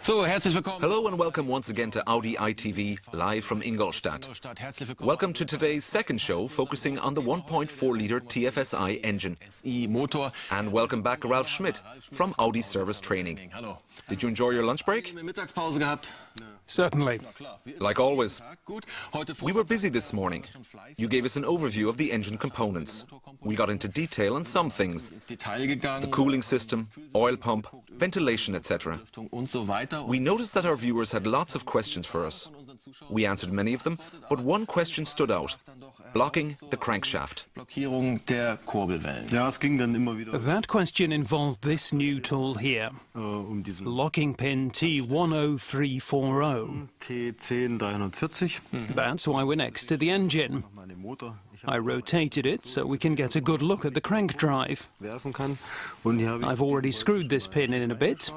Hello and welcome once again to Audi ITV, live from Ingolstadt. Welcome to today's second show, focusing on the 1.4-litre TFSI engine. And welcome back Ralf Schmidt from Audi Service Training. Did you enjoy your lunch break? Certainly. Like always. We were busy this morning. You gave us an overview of the engine components. We got into detail on some things. The cooling system, oil pump, ventilation, etc. We noticed that our viewers had lots of questions for us. We answered many of them, but one question stood out: blocking the crankshaft. That question involved this new tool here, locking pin T10340. That's why we're next to the engine. I rotated it so we can get a good look at the crank drive. I've already screwed this pin in a bit.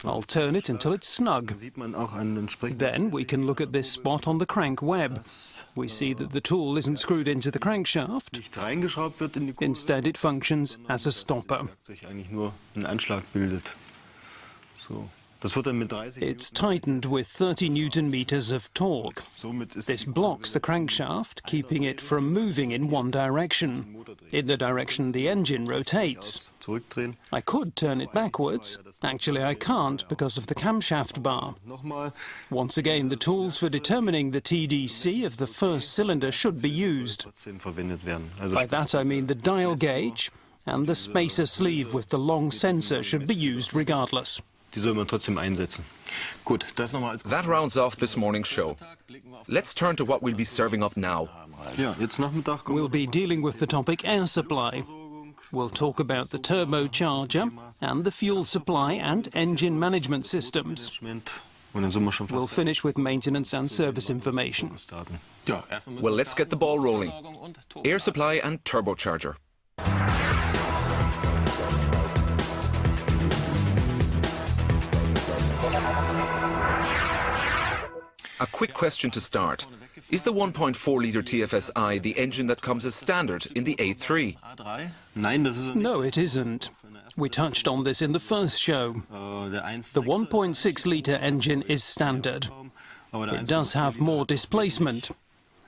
I'll turn it until it's snug. Then we can look at this spot on the crank web. We see that the tool isn't screwed into the crankshaft. Instead, it functions as a stopper. It's tightened with 30 Newton meters of torque. This blocks the crankshaft, keeping it from moving in one direction, in the direction the engine rotates. I could turn it backwards. Actually, I can't because of the camshaft bar. Once again, the tools for determining the TDC of the first cylinder should be used. By that I mean the dial gauge and the spacer sleeve with the long sensor should be used regardless. That rounds off this morning's show. Let's turn to what we'll be serving up now. We'll be dealing with the topic air supply. We'll talk about the turbocharger and the fuel supply and engine management systems. We'll finish with maintenance and service information. Well, let's get the ball rolling. Air supply and turbocharger. A quick question to start. Is the 1.4-litre TFSI the engine that comes as standard in the A3? No, it isn't. We touched on this in the first show. The 1.6-litre engine is standard. It does have more displacement,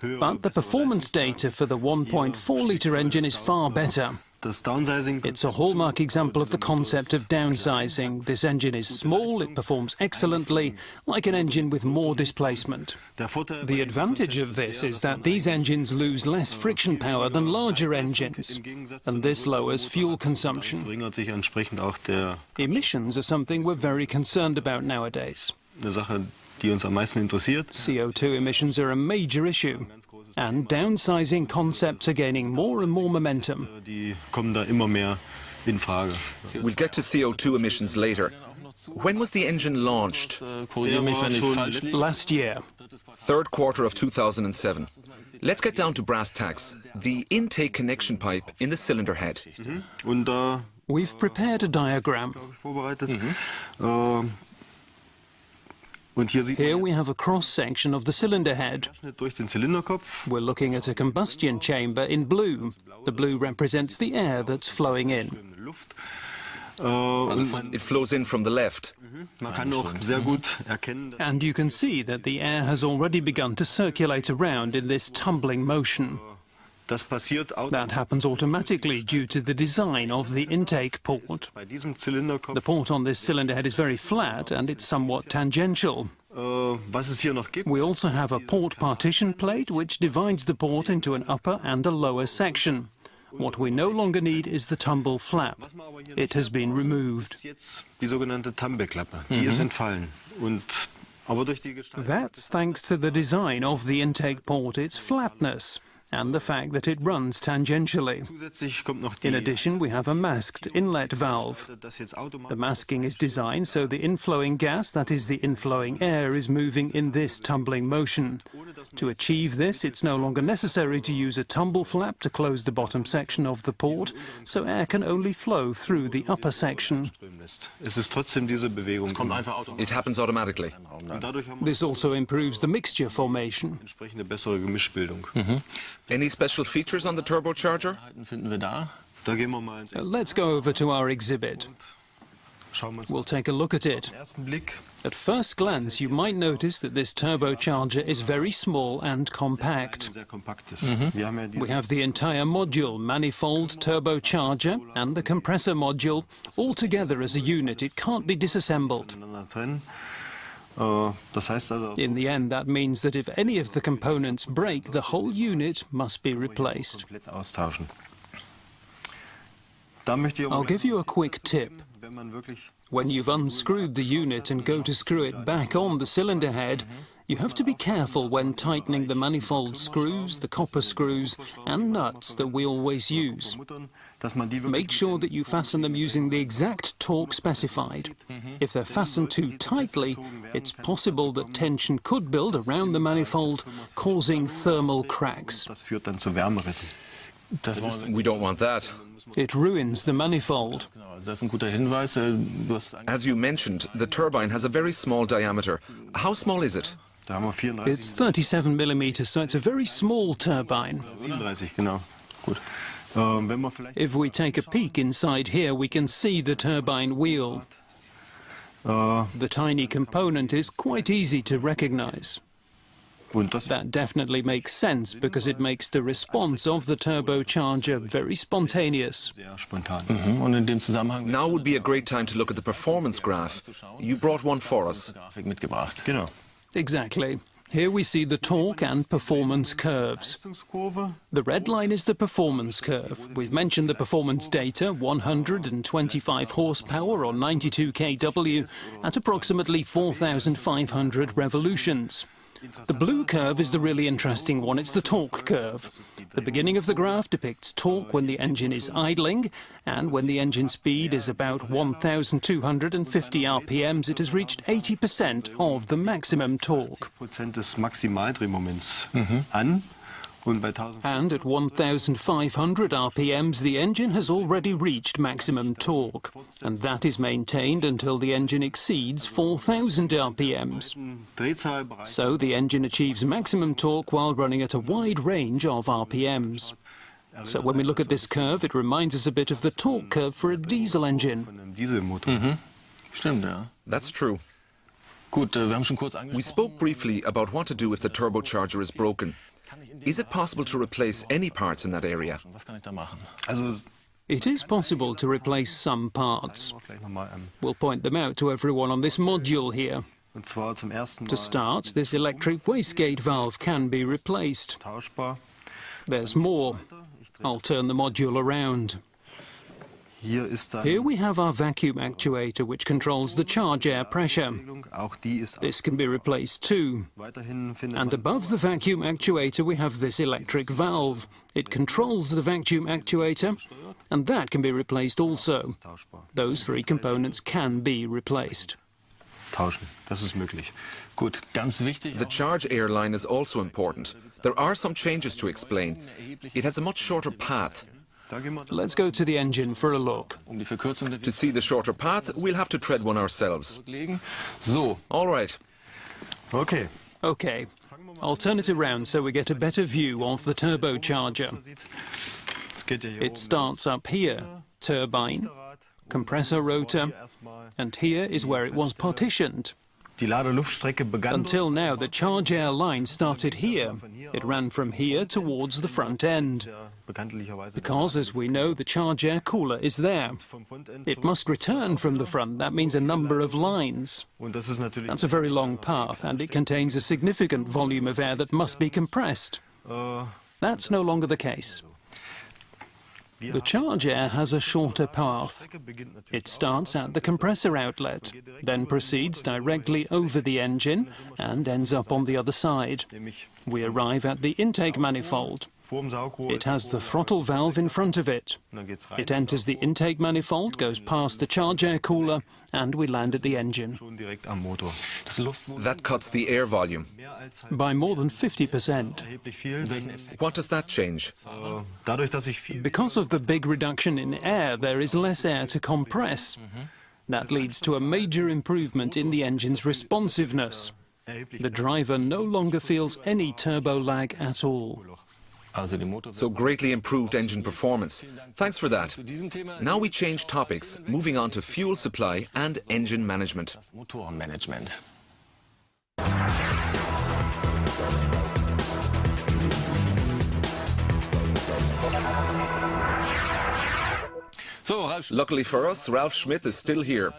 but the performance data for the 1.4-litre engine is far better. It's a hallmark example of the concept of downsizing. This engine is small, it performs excellently, like an engine with more displacement. The advantage of this is that these engines lose less friction power than larger engines, and this lowers fuel consumption. Emissions are something we're very concerned about nowadays. CO2 emissions are a major issue, and downsizing concepts are gaining more and more momentum. We'll get to CO2 emissions later. When was the engine launched? Last year. Third quarter of 2007. Let's get down to brass tacks. The intake connection pipe in the cylinder head. We've prepared a diagram. Here we have a cross-section of the cylinder head. We're looking at a combustion chamber in blue. The blue represents the air that's flowing in. It flows in from the left. And you can see that the air has already begun to circulate around in this tumbling motion. That happens automatically due to the design of the intake port. The port on this cylinder head is very flat and it's somewhat tangential. We also have a port partition plate which divides the port into an upper and a lower section. What we no longer need is the tumble flap. It has been removed. That's thanks to the design of the intake port, its flatness, and the fact that it runs tangentially. In addition, we have a masked inlet valve. The masking is designed so the inflowing gas, that is the inflowing air, is moving in this tumbling motion. To achieve this, it's no longer necessary to use a tumble flap to close the bottom section of the port, so air can only flow through the upper section. It happens automatically. This also improves the mixture formation. Any special features on the turbocharger? Let's go over to our exhibit. We'll take a look at it. At first glance, you might notice that this turbocharger is very small and compact. We have the entire module, manifold, turbocharger, and the compressor module, all together as a unit. It can't be disassembled. In the end, that means that if any of the components break, the whole unit must be replaced. I'll give you a quick tip. When you've unscrewed the unit and go to screw it back on the cylinder head, you have to be careful when tightening the manifold screws, the copper screws and nuts that we always use. Make sure that you fasten them using the exact torque specified. If they're fastened too tightly, it's possible that tension could build around the manifold, causing thermal cracks. We don't want that. It ruins the manifold. As you mentioned, the turbine has a very small diameter. How small is it? It's 37 millimeters, so it's a very small turbine. If we take a peek inside here, we can see the turbine wheel. The tiny component is quite easy to recognize. That definitely makes sense because it makes the response of the turbocharger very spontaneous. Now would be a great time to look at the performance graph. You brought one for us. Exactly. Here we see the torque and performance curves. The red line is the performance curve. We've mentioned the performance data, 125 horsepower or 92 kW at approximately 4,500 revolutions. The blue curve is the really interesting one. It's the torque curve. The beginning of the graph depicts torque when the engine is idling, and when the engine speed is about 1,250 RPMs, it has reached 80% of the maximum torque. And at 1,500 RPMs, the engine has already reached maximum torque, and that is maintained until the engine exceeds 4,000 RPMs. So the engine achieves maximum torque while running at a wide range of RPMs. So when we look at this curve, it reminds us a bit of the torque curve for a diesel engine. That's true. We spoke briefly about what to do if the turbocharger is broken. Is it possible to replace any parts in that area? It is possible to replace some parts. We'll point them out to everyone on this module here. To start, this electric wastegate valve can be replaced. There's more. I'll turn the module around. Here we have our vacuum actuator, which controls the charge air pressure. This can be replaced too. And above the vacuum actuator we have this electric valve. It controls the vacuum actuator, and that can be replaced also. Those three components can be replaced. The charge air line is also important. There are some changes to explain. It has a much shorter path. Let's go to the engine for a look. To see the shorter path, we'll have to tread one ourselves. All right. Okay. I'll turn it around so we get a better view of the turbocharger. It starts up here, turbine, compressor rotor, and here is where it was partitioned. Until now, the charge air line started here. It ran from here towards the front end. Because, as we know, the charge air cooler is there. It must return from the front. That means a number of lines. That's a very long path, and it contains a significant volume of air that must be compressed. That's no longer the case. The charge air has a shorter path. It starts at the compressor outlet, then proceeds directly over the engine and ends up on the other side. We arrive at the intake manifold. It has the throttle valve in front of it. It enters the intake manifold, goes past the charge air cooler, and we land at the engine. That cuts the air volume. By more than 50%. What does that change? Because of the big reduction in air, there is less air to compress. That leads to a major improvement in the engine's responsiveness. The driver no longer feels any turbo lag at all. So greatly improved engine performance. Thanks for that. Now we change topics, moving on to fuel supply and engine management. Luckily for us, Ralf Schmidt is still here.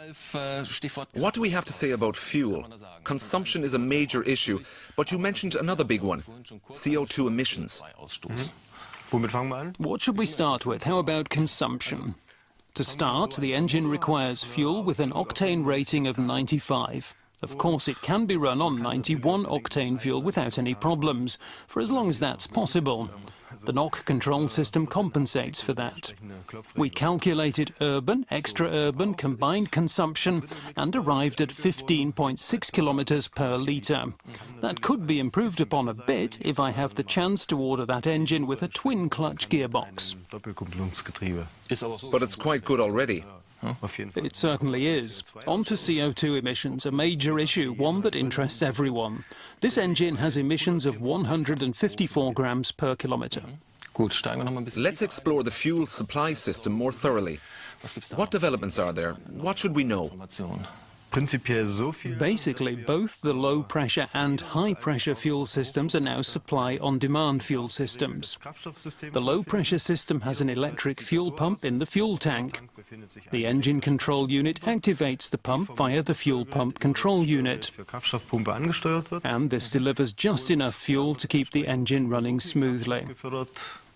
What do we have to say about fuel? Consumption is a major issue, but you mentioned another big one, CO2 emissions. What should we start with? How about consumption? To start, the engine requires fuel with an octane rating of 95. Of course, it can be run on 91 octane fuel without any problems, for as long as that's possible. The NOx control system compensates for that. We calculated urban, extra-urban, combined consumption and arrived at 15.6 kilometers per litre. That could be improved upon a bit if I have the chance to order that engine with a twin-clutch gearbox. But it's quite good already. It certainly is. On to CO2 emissions, a major issue, one that interests everyone. This engine has emissions of 154 grams per kilometre. Let's explore the fuel supply system more thoroughly. What developments are there? What should we know? Basically, both the low-pressure and high-pressure fuel systems are now supply-on-demand fuel systems. The low-pressure system has an electric fuel pump in the fuel tank. The engine control unit activates the pump via the fuel pump control unit. And this delivers just enough fuel to keep the engine running smoothly.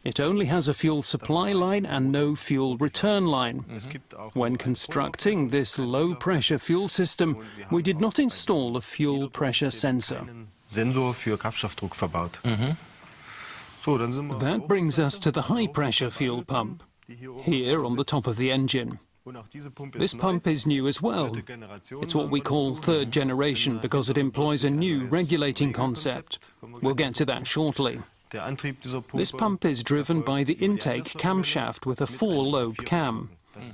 It only has a fuel supply line and no fuel return line. When constructing this low-pressure fuel system, we did not install a fuel pressure sensor. That brings us to the high-pressure fuel pump, here on the top of the engine. This pump is new as well. It's what we call third generation because it employs a new regulating concept. We'll get to that shortly. This pump is driven by the intake camshaft with a 4-lobe cam.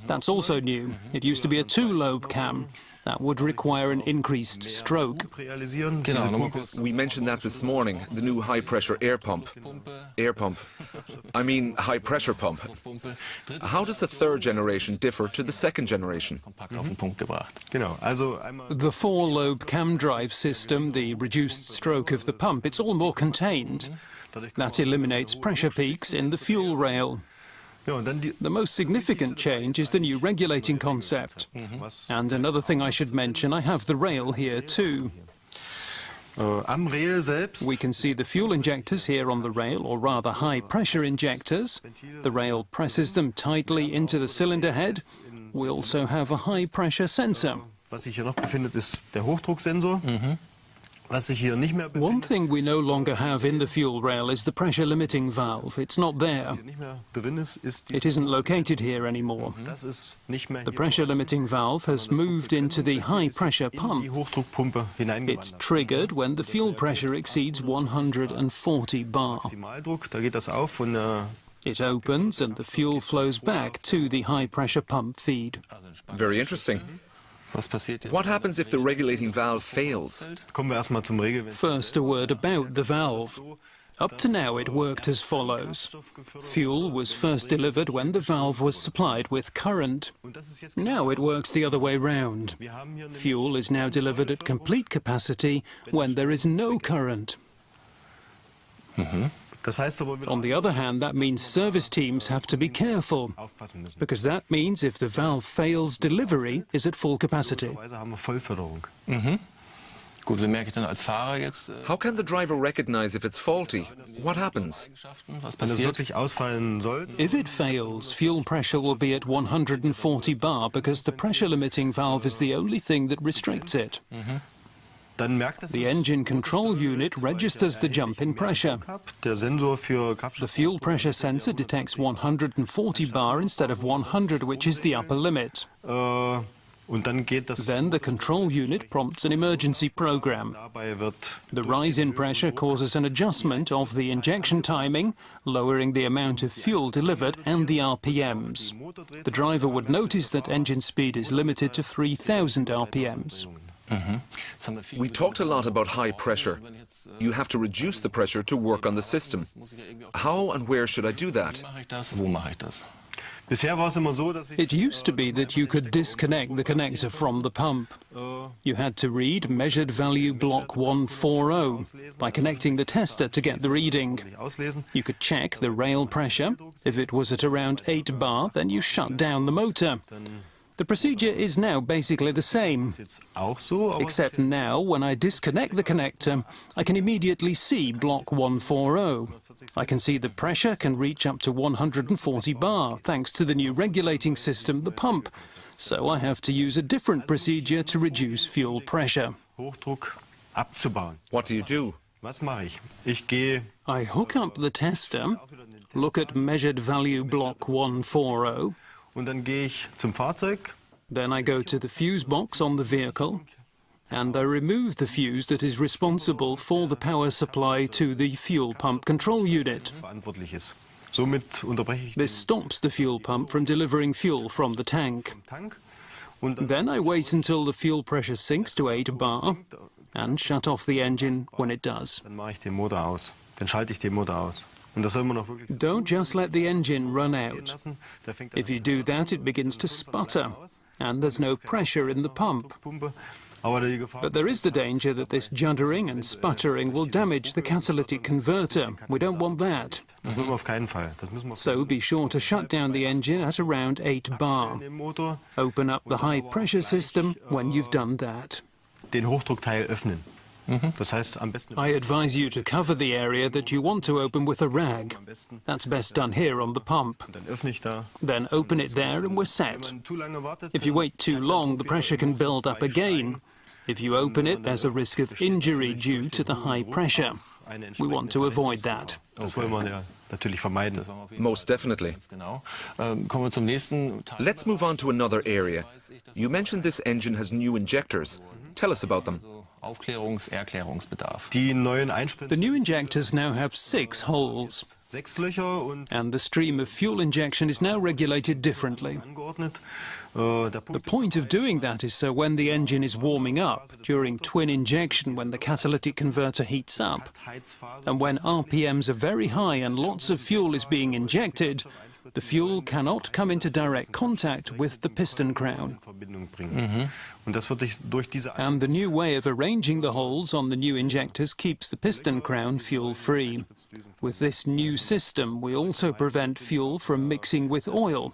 That's also new. It used to be a 2-lobe cam. That would require an increased stroke. We mentioned that this morning, the new high-pressure air pump. High-pressure pump. How does the third generation differ to the second generation? The 4-lobe cam drive system, the reduced stroke of the pump, it's all more contained. That eliminates pressure peaks in the fuel rail. The most significant change is the new regulating concept. And another thing I should mention, I have the rail here too. We can see the fuel injectors here on the rail, or rather high-pressure injectors. The rail presses them tightly into the cylinder head. We also have a high-pressure sensor. One thing we no longer have in the fuel rail is the pressure limiting valve. It's not there. It isn't located here anymore. The pressure limiting valve has moved into the high pressure pump. It's triggered when the fuel pressure exceeds 140 bar. It opens and the fuel flows back to the high pressure pump feed. Very interesting. What happens if the regulating valve fails? First, a word about the valve. Up to now, it worked as follows. Fuel was first delivered when the valve was supplied with current. Now it works the other way round. Fuel is now delivered at complete capacity when there is no current. On the other hand, that means service teams have to be careful, because that means if the valve fails, delivery is at full capacity. How can the driver recognize if it's faulty? What happens? If it fails, fuel pressure will be at 140 bar, because the pressure limiting valve is the only thing that restricts it. The engine control unit registers the jump in pressure. The fuel pressure sensor detects 140 bar instead of 100, which is the upper limit. Then the control unit prompts an emergency program. The rise in pressure causes an adjustment of the injection timing, lowering the amount of fuel delivered and the RPMs. The driver would notice that engine speed is limited to 3,000 RPMs. We talked a lot about high pressure. You have to reduce the pressure to work on the system. How and where should I do that? It used to be that you could disconnect the connector from the pump. You had to read measured value block 140 by connecting the tester to get the reading. You could check the rail pressure. If it was at around 8 bar, then you shut down the motor. The procedure is now basically the same, except now when I disconnect the connector, I can immediately see block 140. I can see the pressure can reach up to 140 bar, thanks to the new regulating system, the pump. So I have to use a different procedure to reduce fuel pressure. What do you do? I hook up the tester, look at measured value block 140, then I go to the fuse box on the vehicle and I remove the fuse that is responsible for the power supply to the fuel pump control unit. This stops the fuel pump from delivering fuel from the tank. Then I wait until the fuel pressure sinks to 8 bar and shut off the engine when it does. Don't just let the engine run out. If you do that, it begins to sputter, and there's no pressure in the pump. But there is the danger that this juddering and sputtering will damage the catalytic converter. We don't want that. So be sure to shut down the engine at around 8 bar. Open up the high pressure system when you've done that. I advise you to cover the area that you want to open with a rag. That's best done here on the pump. Then open it there and we're set. If you wait too long, the pressure can build up again. If you open it, there's a risk of injury due to the high pressure. We want to avoid that. Most definitely. Let's move on to another area. You mentioned this engine has new injectors. Tell us about them. The new injectors now have 6 holes, and the stream of fuel injection is now regulated differently. The point of doing that is so when the engine is warming up, during twin injection when the catalytic converter heats up, and when RPMs are very high and lots of fuel is being injected, the fuel cannot come into direct contact with the piston crown. And the new way of arranging the holes on the new injectors keeps the piston crown fuel-free. With this new system, we also prevent fuel from mixing with oil,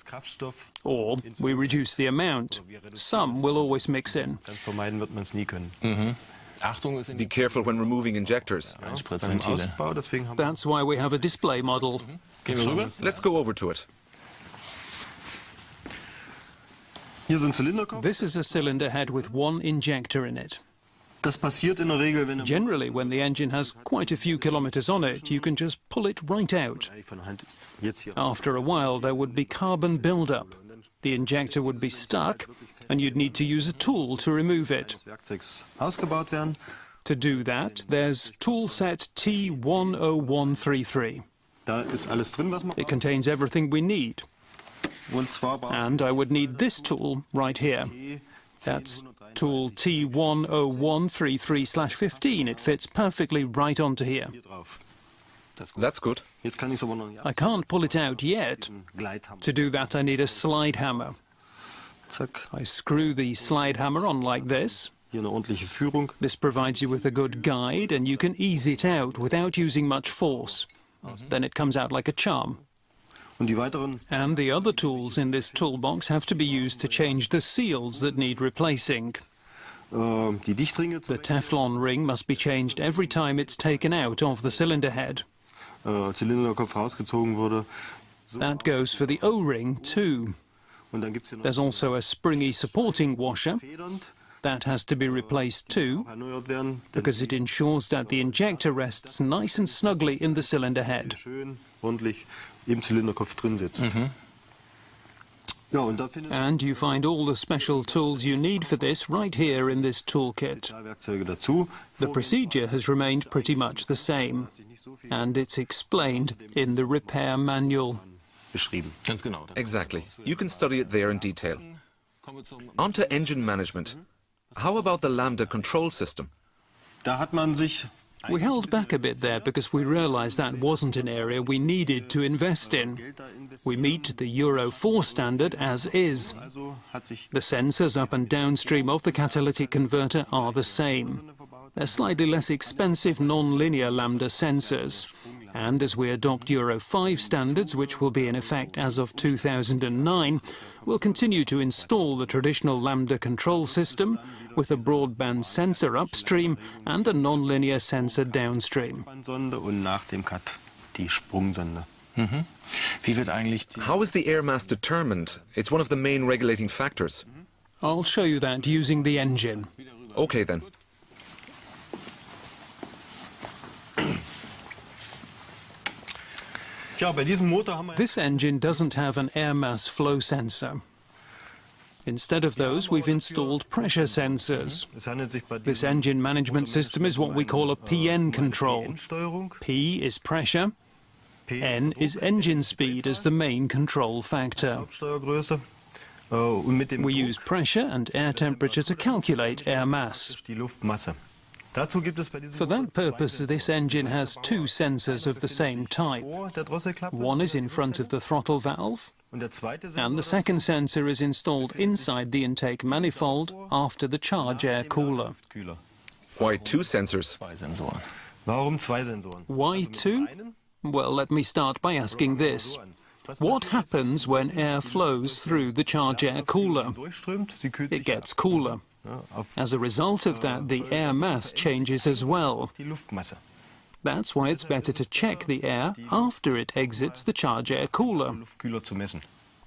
or we reduce the amount. Some will always mix in. Be careful when removing injectors. That's why we have a display model. Let's go over to it. This is a cylinder head with 1 injector in it. Generally, when the engine has quite a few kilometers on it, you can just pull it right out. After a while, there would be carbon buildup. The injector would be stuck, and you'd need to use a tool to remove it. To do that, there's tool set T10133. It contains everything we need. And I would need this tool right here. That's tool T10133/15. It fits perfectly right onto here. That's good. I can't pull it out yet. To do that, I need a slide hammer. I screw the slide hammer on like this. This provides you with a good guide, and you can ease it out without using much force. Then it comes out like a charm. And the other tools in this toolbox have to be used to change the seals that need replacing. The Teflon ring must be changed every time it's taken out of the cylinder head. That goes for the O-ring too. There's also a springy supporting washer. That has to be replaced too, because it ensures that the injector rests nice and snugly in the cylinder head. And you find all the special tools you need for this right here in this toolkit. The procedure has remained pretty much the same, and it's explained in the repair manual. Exactly. You can study it there in detail. On to engine management. How about the lambda control system? We held back a bit there because we realized that wasn't an area we needed to invest in. We meet the Euro 4 standard as is. The sensors up and downstream of the catalytic converter are the same. They're slightly less expensive non-linear lambda sensors. And as we adopt Euro 5 standards, which will be in effect as of 2009, we'll continue to install the traditional lambda control system with a broadband sensor upstream and a non-linear sensor downstream. How is the air mass determined? It's one of the main regulating factors. I'll show you that using the engine. Okay then. This engine doesn't have an air mass flow sensor. Instead of those, we've installed pressure sensors. This engine management system is what we call a PN control. P is pressure, N is engine speed as the main control factor. We use pressure and air temperature to calculate air mass. For that purpose, this engine has two sensors of the same type. One is in front of the throttle valve, and the second sensor is installed inside the intake manifold after the charge air cooler. Why two sensors? Why two? Well, let me start by asking this. What happens when air flows through the charge air cooler? It gets cooler. As a result of that, the air mass changes as well. That's why it's better to check the air after it exits the charge air cooler.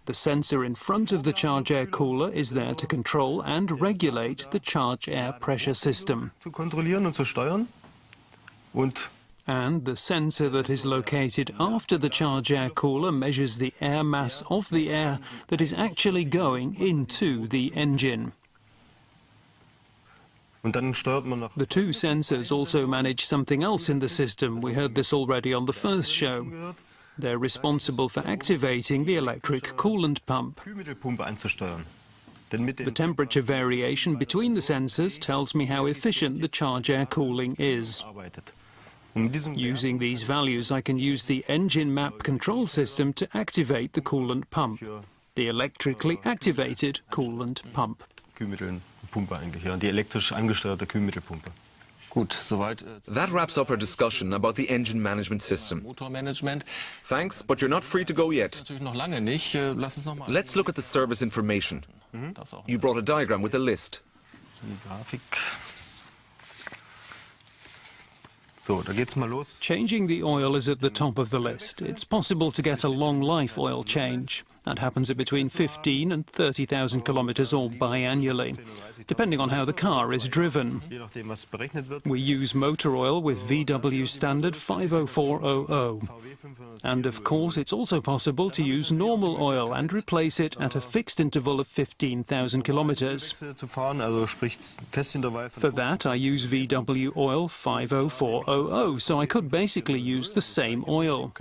The sensor in front of the charge air cooler is there to control and regulate the charge air pressure system. And the sensor that is located after the charge air cooler measures the air mass of the air that is actually going into the engine. The two sensors also manage something else in the system. We heard this already on the first show. They're responsible for activating the electric coolant pump. The temperature variation between the sensors tells me how efficient the charge air cooling is. Using these values, I can use the engine map control system to activate the coolant pump, the electrically activated coolant pump. That wraps up our discussion about the engine management system. Thanks, but you're not free to go yet. Let's look at the service information. You brought a diagram with a list. Changing the oil is at the top of the list. It's possible to get a long life oil change. That happens at between 15 and 30,000 kilometers or biannually, depending on how the car is driven. We use motor oil with VW standard 50400. And of course, it's also possible to use normal oil and replace it at a fixed interval of 15,000 kilometers. For that, I use VW oil 50400, so I could basically use the same oil.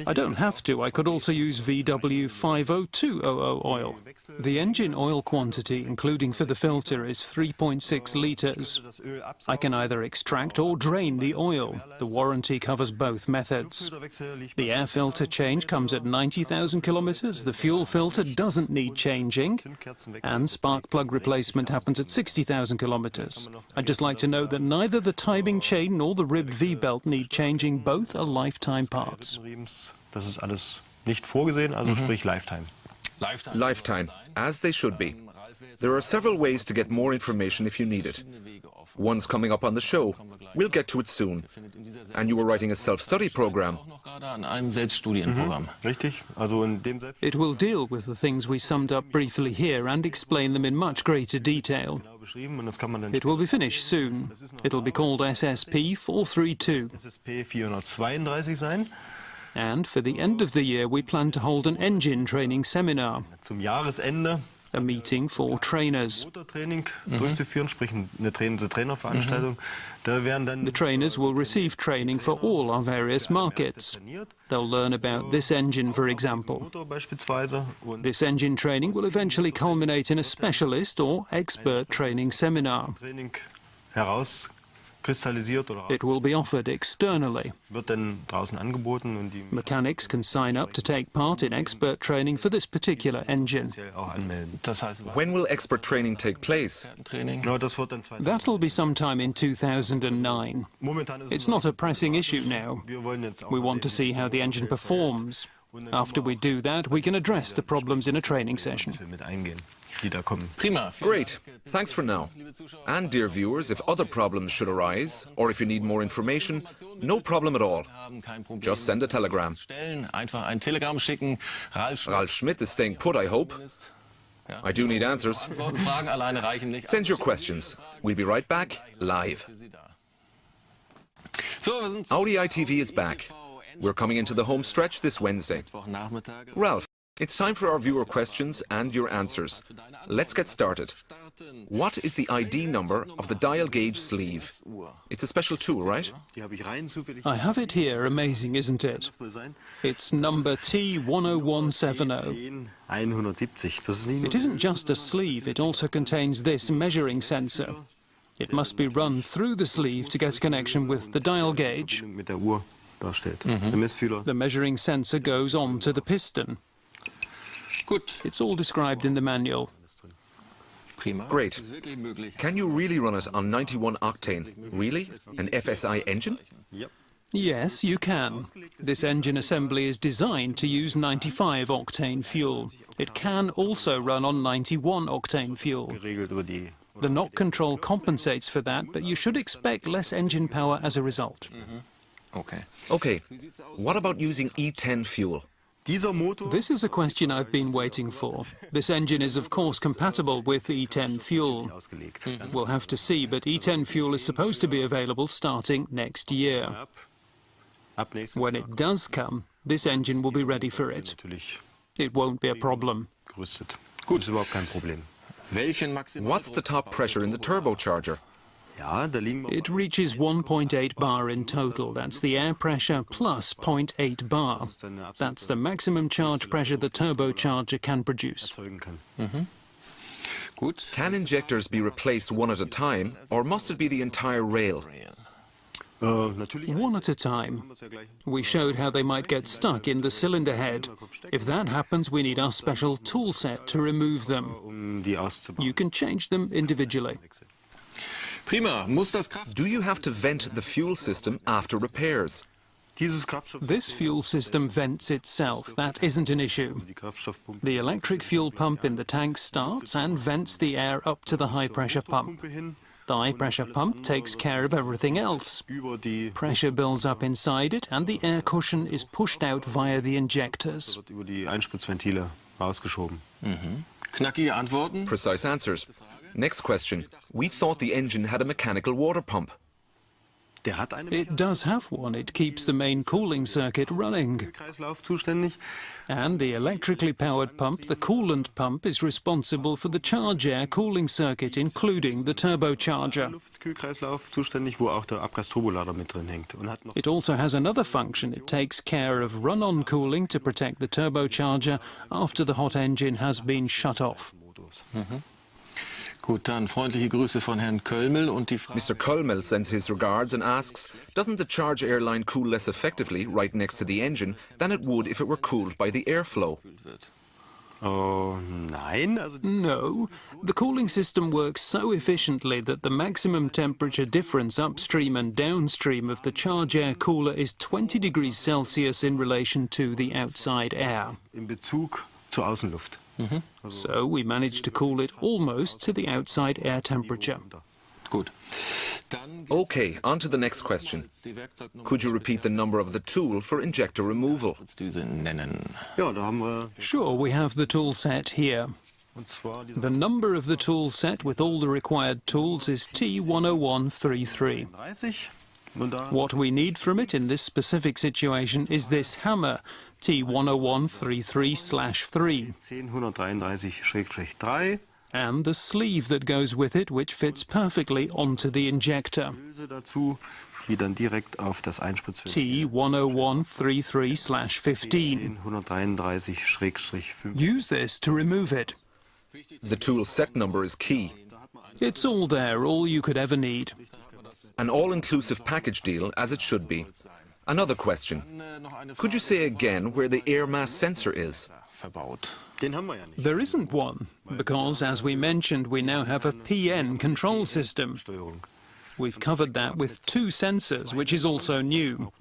I don't have to. I could also use VW 50200 oil. The engine oil quantity, including for the filter, is 3.6 litres. I can either extract or drain the oil. The warranty covers both methods. The air filter change comes at 90,000 kilometers, the fuel filter doesn't need changing, and spark plug replacement happens at 60,000 kilometers. I'd just like to note that neither the timing chain nor the ribbed V-belt need changing, both are lifetime parts. Lifetime, as they should be. There are several ways to get more information if you need it. One's coming up on the show. We'll get to it soon. And you were writing a self-study program. It will deal with the things we summed up briefly here and explain them in much greater detail. It will be finished soon. It'll be called SSP 432. And for the end of the year, we plan to hold an engine training seminar. a meeting for trainers. The trainers will receive training for all our various markets. They'll learn about this engine, for example. This engine training will eventually culminate in a specialist or expert training seminar. It will be offered externally. Mechanics can sign up to take part in expert training for this particular engine. When will expert training take place? That'll be sometime in 2009. It's not a pressing issue now. We want to see how the engine performs. After we do that, we can address the problems in a training session. Great. Thanks for now. And dear viewers, if other problems should arise, or if you need more information, no problem at all. Just send a telegram. Ralf Schmidt is staying put, I hope. I do need answers. Send your questions. We'll be right back, live. Audi ITV is back. We're coming into the home stretch this Wednesday. Ralph, it's time for our viewer questions and your answers. Let's get started. What is the ID number of the dial gauge sleeve? It's a special tool, right? I have it here. Amazing, isn't it? It's number T10170. It isn't just a sleeve, it also contains this measuring sensor. It must be run through the sleeve to get a connection with the dial gauge. The measuring sensor goes on to the piston. It's all described in the manual. Great. Can you really run it on 91 octane? Really? An FSI engine? Yes, you can. This engine assembly is designed to use 95 octane fuel. It can also run on 91 octane fuel. The knock control compensates for that, but you should expect less engine power as a result. Okay. What about using E10 fuel? This is a question I've been waiting for. This engine is of course compatible with E10 fuel. We'll have to see, but E10 fuel is supposed to be available starting next year. When it does come, this engine will be ready for it. It won't be a problem. What's the top pressure in the turbocharger? It reaches 1.8 bar in total. That's the air pressure plus 0.8 bar. That's the maximum charge pressure the turbocharger can produce. Can injectors be replaced one at a time, or must it be the entire rail? One at a time. We showed how they might get stuck in the cylinder head. If that happens, we need our special tool set to remove them. You can change them individually. Do you have to vent the fuel system after repairs? This fuel system vents itself. That isn't an issue. The electric fuel pump in the tank starts and vents the air up to the high-pressure pump. The high-pressure pump takes care of everything else. Pressure builds up inside it and the air cushion is pushed out via the injectors. Precise answers. Next question. We thought the engine had a mechanical water pump. It does have one. It keeps the main cooling circuit running. And the electrically powered pump, the coolant pump, is responsible for the charge air cooling circuit, including the turbocharger. It also has another function. It takes care of run-on cooling to protect the turbocharger after the hot engine has been shut off. Mr. Kölmel sends his regards and asks, doesn't the charge air line cool less effectively right next to the engine than it would if it were cooled by the airflow? No. The cooling system works so efficiently that the maximum temperature difference upstream and downstream of the charge air cooler is 20 degrees Celsius in relation to the outside air. So we managed to cool it almost to the outside air temperature. Okay, on to the next question. Could you repeat the number of the tool for injector removal? Sure, we have the tool set here. The number of the tool set with all the required tools is T10133. What we need from it in this specific situation is this hammer, T10133/3, and the sleeve that goes with it, which fits perfectly onto the injector. T10133/15. Use this to remove it. The tool set number is key. It's all there, all you could ever need. An all-inclusive package deal, as it should be. Another question. Could you say again where the air mass sensor is? There isn't one, because, as we mentioned, we now have a PN control system. We've covered that with 2 sensors, which is also new,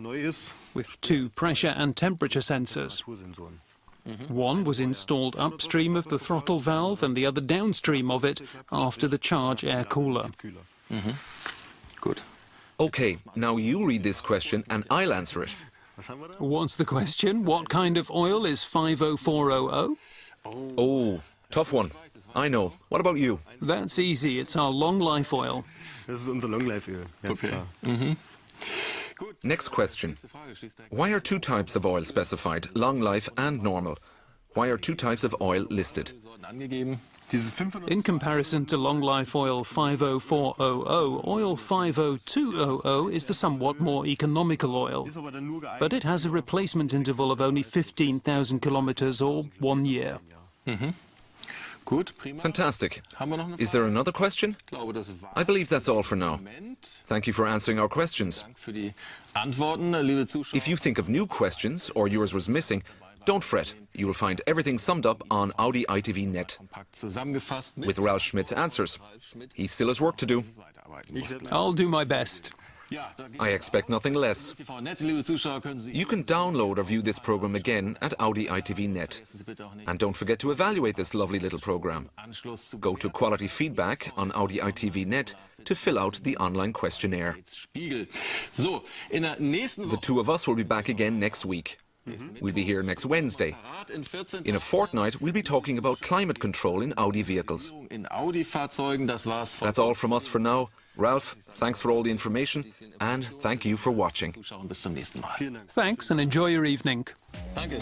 with 2 pressure and temperature sensors. One was installed upstream of the throttle valve and the other downstream of it after the charge air cooler. Good. Okay, now you read this question and I'll answer it. What's the question? What kind of oil is 50400? Oh, tough one. I know. What about you? That's easy. It's our long life oil. Okay. Next question. Why are 2 types of oil specified, long life and normal? Why are 2 types of oil listed? In comparison to long life oil 50400, oil 50200 is the somewhat more economical oil, but it has a replacement interval of only 15,000 kilometers or 1 year. Fantastic. Is there another question? I believe that's all for now. Thank you for answering our questions. If you think of new questions or yours was missing, don't fret. You will find everything summed up on Audi ITV Net with Ralf Schmidt's answers. He still has work to do. I'll do my best. I expect nothing less. You can download or view this program again at Audi ITV Net. And don't forget to evaluate this lovely little program. Go to Quality Feedback on Audi ITV Net to fill out the online questionnaire. The 2 of us will be back again next week. We'll be here next Wednesday. In a fortnight, we'll be talking about climate control in Audi vehicles. That's all from us for now. Ralf, thanks for all the information, and thank you for watching. Thanks, and enjoy your evening. Danke.